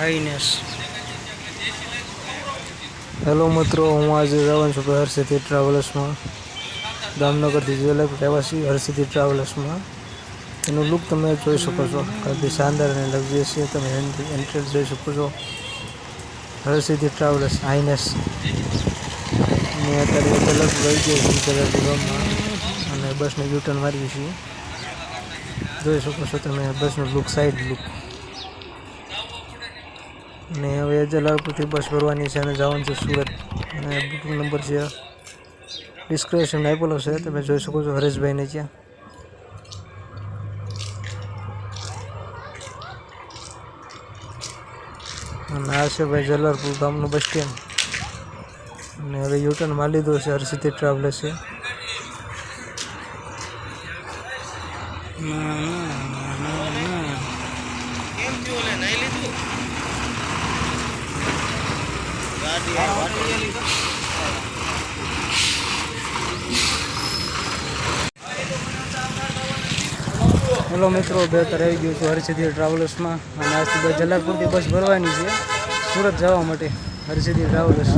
હાઈનેસ. Hello મિત્રો, હું આજે જવાનું છું હરસિદ્ધિ ટ્રાવેલર્સમાં. જામનગરથી જે રહેવાસી હરસિદ્ધિ ટ્રાવેલર્સમાં એનું લુક તમે જોઈ શકો છો. કાફી શાનદાર અને લગ્ઝરિયસ છે. તમે એન્ટ્રન્સ જોઈ શકો છો. હરસિદ્ધિ ટ્રાવેલર્સ હાઈનેસ ને અત્યારે એક અલગ રહી ગઈ છે કલરમાં અને બસને યુટર્ન મારવી છે. જોઈ શકો છો તમે બસનું લુક, સાઈડ લુક. અને હવે જલાલપુરથી બસ ભરવાની છે અને જવાનું છે સુરત. અને બુકિંગ નંબર છે ડિસ્ક્રિપ્શન આપેલો છે, તમે જોઈ શકો છો હરેશભાઈને ત્યાં. અને આ છે ભાઈ જલાલપુર ગામનું બસ સ્ટેન્ડ. અને હવે યુટર્ન મારી લીધો છે હરસિદ્ધિ ટ્રાવેલર્સ છે. હેલો મિત્રો, બેતર આવી ગયું છું હરસિદ્ધિ ટ્રાવેલર્સમાં. અને આજથી જલાલપુરથી બસ ભરવાની છે સુરત જવા માટે. હરસિદ્ધિ ટ્રાવેલર્સ.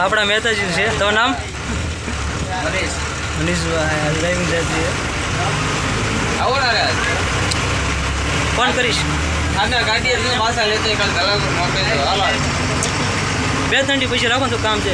આપણા મહેતાજી છે. તો નામ મનીષભાઈ ડ્રાઇવિંગ સાહેબ છે. ફોન કરીશ. 2-3 દી પછી રાખો તો કામ છે.